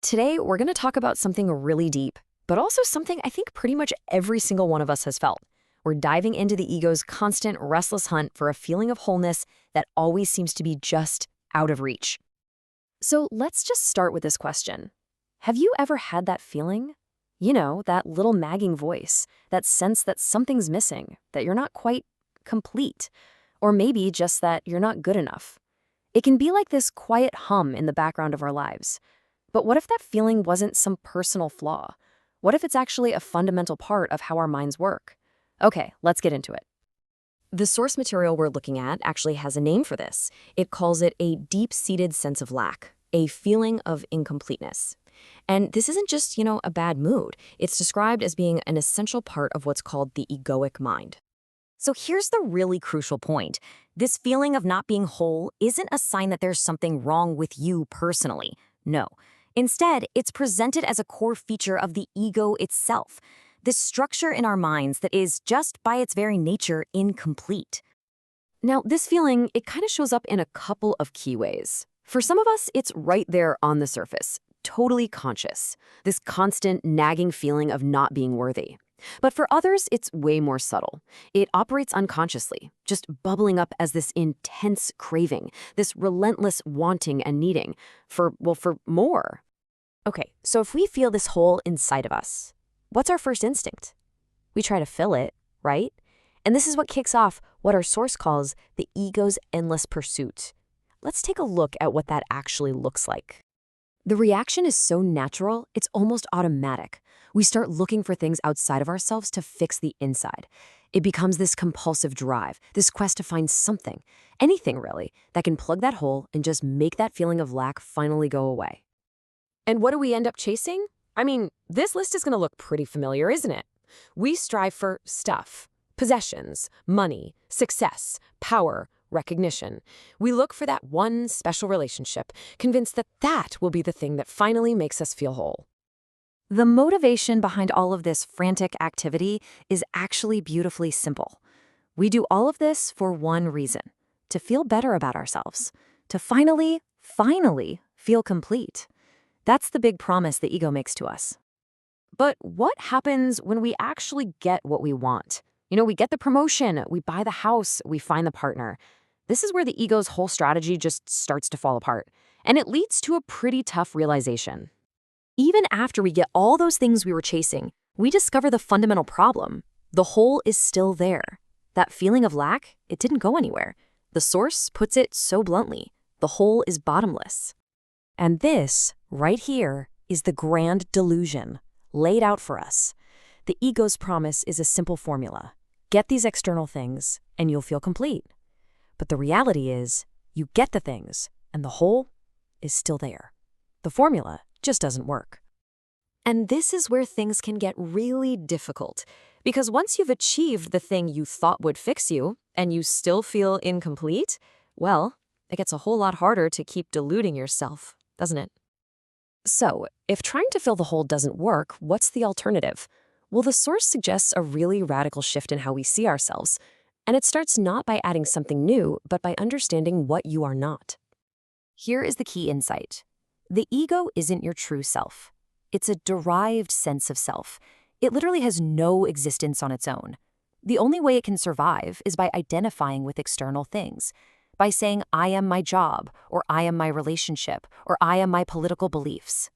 Today, we're going to talk about something really deep, but also something I think pretty much every single one of us has felt. We're diving into the ego's constant, restless hunt for a feeling of wholeness that always seems to be just out of reach. So let's just start with this question. Have you ever had that feeling? You know, that little nagging voice, that sense that something's missing, that you're not quite complete, or maybe just that you're not good enough. It can be like this quiet hum in the background of our lives. But what if that feeling wasn't some personal flaw? What if it's actually a fundamental part of how our minds work? Okay, let's get into it. The source material we're looking at actually has a name for this. It calls it a deep-seated sense of lack, a feeling of incompleteness. And this isn't just, a bad mood. It's described as being an essential part of what's called the egoic mind. So here's the really crucial point. This feeling of not being whole isn't a sign that there's something wrong with you personally. No. Instead, it's presented as a core feature of the ego itself, this structure in our minds that is just by its very nature incomplete. Now, this feeling, it kind of shows up in a couple of key ways. For some of us, it's right there on the surface, totally conscious, this constant nagging feeling of not being worthy. But for others, it's way more subtle. It operates unconsciously, just bubbling up as this intense craving, this relentless wanting and needing for more. Okay, so if we feel this hole inside of us, what's our first instinct? We try to fill it, right? And this is what kicks off what our source calls the ego's endless pursuit. Let's take a look at what that actually looks like. The reaction is so natural, it's almost automatic. We start looking for things outside of ourselves to fix the inside. It becomes this compulsive drive, this quest to find something, anything really, that can plug that hole and just make that feeling of lack finally go away. And what do we end up chasing? I mean, this list is going to look pretty familiar, isn't it? We strive for stuff, possessions, money, success, power, recognition. We look for that one special relationship, convinced that that will be the thing that finally makes us feel whole. The motivation behind all of this frantic activity is actually beautifully simple. We do all of this for one reason: to feel better about ourselves, to finally feel complete. That's the big promise the ego makes to us. But what happens when we actually get what we want? We get the promotion, we buy the house, we find the partner. This is where the ego's whole strategy just starts to fall apart. And it leads to a pretty tough realization. Even after we get all those things we were chasing, we discover the fundamental problem. The hole is still there. That feeling of lack, it didn't go anywhere. The source puts it so bluntly: the hole is bottomless. And this, right here, is the grand delusion laid out for us. The ego's promise is a simple formula. Get these external things, and you'll feel complete. But the reality is, you get the things, and the hole is still there. The formula just doesn't work. And this is where things can get really difficult, because once you've achieved the thing you thought would fix you, and you still feel incomplete, well, it gets a whole lot harder to keep deluding yourself, doesn't it? So, if trying to fill the hole doesn't work, what's the alternative? Well, the source suggests a really radical shift in how we see ourselves. And it starts not by adding something new, but by understanding what you are not. Here is the key insight. The ego isn't your true self. It's a derived sense of self. It literally has no existence on its own. The only way it can survive is by identifying with external things, by saying, I am my job, or I am my relationship, or I am my political beliefs.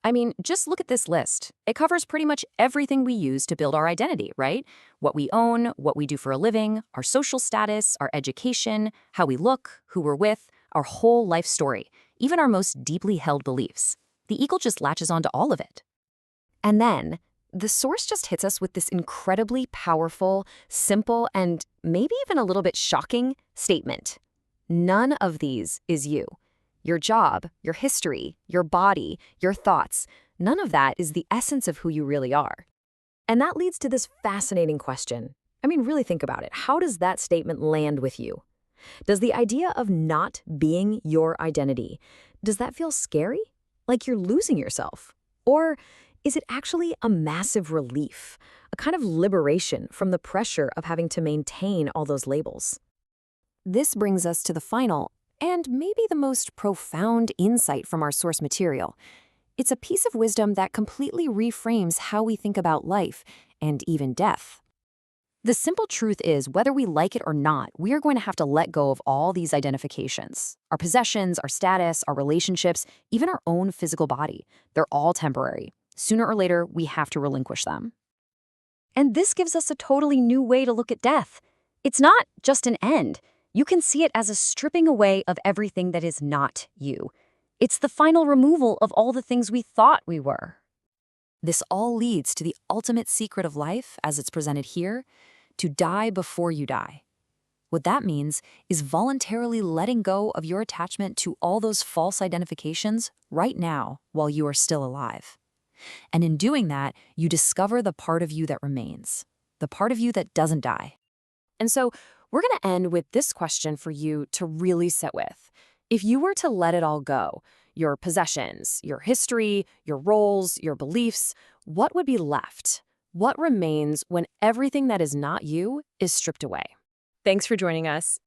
I mean, just look at this list. It covers pretty much everything we use to build our identity, right? What we own, what we do for a living, our social status, our education, how we look, who we're with, our whole life story, even our most deeply held beliefs. The ego just latches onto all of it. And then, the source just hits us with this incredibly powerful, simple, and maybe even a little bit shocking statement. None of these is you. Your job, your history, your body, your thoughts, none of that is the essence of who you really are. And that leads to this fascinating question. I mean, really think about it. How does that statement land with you? Does the idea of not being your identity, does that feel scary? Like you're losing yourself? Or is it actually a massive relief, a kind of liberation from the pressure of having to maintain all those labels? This brings us to the final and maybe the most profound insight from our source material. It's a piece of wisdom that completely reframes how we think about life and even death. The simple truth is, whether we like it or not, we are going to have to let go of all these identifications. Our possessions, our status, our relationships, even our own physical body. They're all temporary. Sooner or later, we have to relinquish them. And this gives us a totally new way to look at death. It's not just an end. You can see it as a stripping away of everything that is not you. It's the final removal of all the things we thought we were. This all leads to the ultimate secret of life, as it's presented here, to die before you die. What that means is voluntarily letting go of your attachment to all those false identifications right now while you are still alive. And in doing that, you discover the part of you that remains, the part of you that doesn't die. And so we're going to end with this question for you to really sit with. If you were to let it all go, your possessions, your history, your roles, your beliefs, what would be left? What remains when everything that is not you is stripped away? Thanks for joining us.